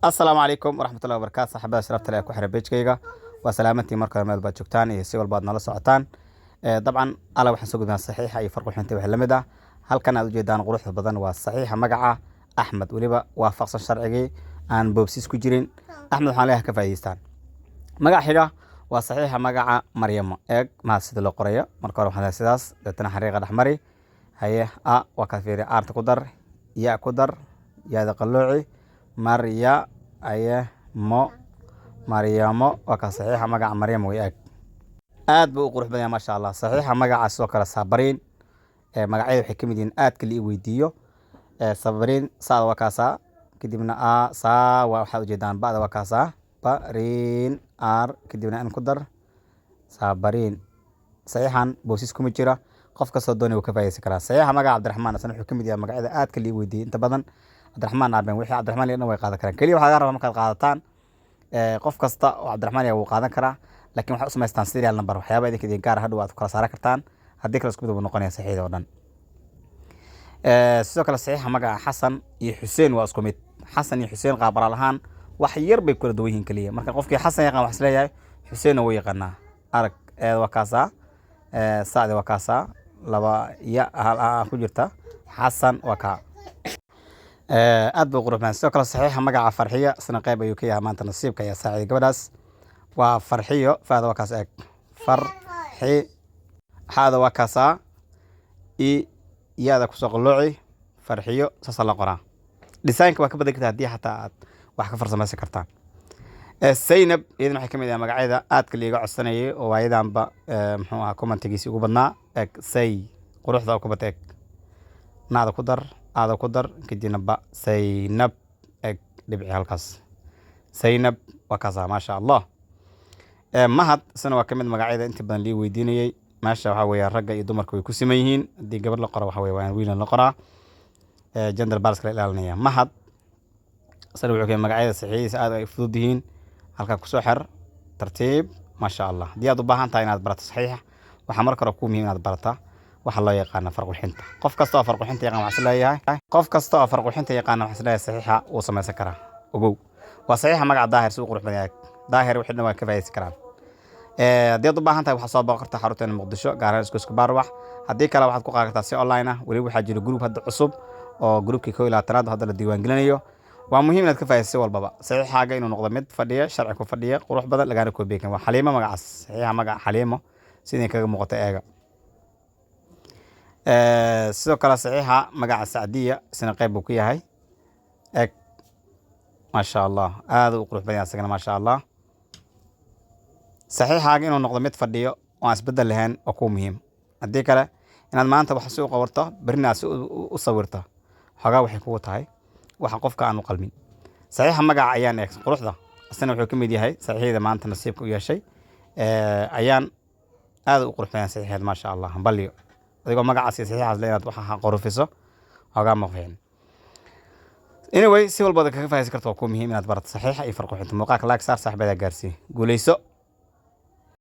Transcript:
السلام عليكم ورحمة الله وبركاته صاحبي شرفت لي ku xiran page-kayga waa salaamantii markale meel baad joogtaan iyo si walbaad nala socotaan dabcan ala waxaan soo gudbinaa saxiixa iyo farqu xinta wax la mid ah halkan aad u jeedaan quruxda badan waa saxiixa magaca Axmed waliba waafaqsan sharcigii aan boobsis ku jirin Axmed waxaan leeyahay ka faa'iideystaan magaca xiga waa saxiixa magaca Maryamo eeg ma sida loo qorayo marka hore waxaan sidaas dadna xariiqa dhaxmari haye waa ka fiiri aarta ku dar ya ku dar yaada qalooci Maria Maryamo waa ka saxiixa magaca Maryamo way eeg aad buu u qurux badan yahay masha Allah saxiixa magaca soo kala Sabriin magacyada waxay kamid yihiin aad kali weydiiyo Sabriin saad waa kaasa kadibna waxa u jeedaan baada waa kaasa Barin kadibna in ku dar Sabriin saxiixan boosis kuma jira qof kasta doonay uu ka faa'iideysan karaa saxiixa magaca Cabdiraxmaan asana wuxuu kamid yahay magacyada aad kali weydiiyo inta badan Cabdiraxmaan aaben wixii Cabdiraxmaan leeyahay way qaadan karaan kaliya waxa laga rabaa markaad qaadataan qof kasta oo Cabdiraxmaan uu qaadan karaa laakiin waxa u samaystaan serial number waxyaabo idinka idin gaar ah hadhow aad kala saara kartaan haddii kala isku mid uu noqonayo saxiixda oo dhan sidoo kale saxiixa magaca Xasan iyo Xuseen waa isku mid Xasan iyo Xuseen qaabara lahaan wax yar bay kala duwan yihiin kaliya marka qofkii Xasan yaqaan wax isleeyahay Xuseen oo yaqaana arag waa kaasa saade waa kaasa laba ya ku jirta Xasan waa ka aad buu qurux badan sidoo kale saxiixa magaca Farxiyo isna qayb ayuu ka yahay maanta nasiibka ayaa saaciday gabadhaas waa Farxiyo faada waa kaas eeg farxi hada waa kaasa yaada ku soo qalooci Farxiyo saasa la qoraa design-ka waa ka badan kartaa haddii xataa aad wax ka farsamaysan kartaan Zainab iyadana waxay kamid tahay magacyada aadka liiga codsanayay oo waayadanba muxuu ahaa commentigiisa ugu badnaa eeg quruxda ku bateeg naada ku dar aada ku dar kadibna Zainab eeg dhibici halkaas Zainab waa kaasa maasha Allah mahad isna waa kamid magacyada inta badan lii weydiinayay maasha waxa weeye ragga iyo dumarku way ku siman yihiin haddii gabar la qoro waxa weeye waa wiil la qoraa gender balance kala ilaalinaya mahad isna wuxuu keenay magacyada saxiixiisa aad ay fudud yihiin halka ku soo xir tartiib maasha Allah haddii aad u baahan tahay inaad barato saxiixa waxa marka hore ku muhiim inaad barataa waxa loo yaqaan farqu xinta qof kasta oo farqu xinta yaqaan waxa leeyahay qof kasta oo farqu xinta yaqaan waxa leeyahay saxiixa uu samaysan karaa ogow waa saxiixa magaca daahir si qurux badan yahay daahir wixii dhan waa ka faa'iideysan karaan haddii aad u baahan tahay waxa soo booqan kartaa xarunteena Muqdisho gaar ahaan isku baarwax haddii kale waxaad ku qaadan kartaa si online ah wali waxa jira group hadda cusub oo groupkii 12 hadda la diiwaan gelinayo waa muhiim inaad ka faa'iideyso walbaba saxiixaaga inuu noqdo mid fadhiya sharci ku fadhiya qurux badan lagana koobiye kan waa Xaliimo magacaas saxiixa magaca Xaliimo sidii kaga muuqata eega sidoo kale saxiixa magaca Saadiya isna qayb uu ku yahay eeg maasha Allah aad u qurux badan asagana maasha Allah saxiixaaga inuu noqdo mid fadhiyo oo aan isbedel lahayn oo ku muhiim haddii kale inaad maanta wax soo qabarto barnaas u sawirto xogaa waxay kugu tahay waxa qofka aan u qalmin saxiixa magaca ayaan eeg quruxda asna wuxuu ka mid yahay saxiixda maanta nasiibka u yeeshay ayaan aad u qurux badan saxiixda maasha Allah baliyo adigoo magacaas iyo saxiixaas leeyahay waxa qorufiso xogaa ma fiicin anyway si walba kaga faa'iideysan karto waa ku muhiim inaad barato saxiixa iyo farqu xinta muuqaalka like saar saaxiibada gaarsi guuleyso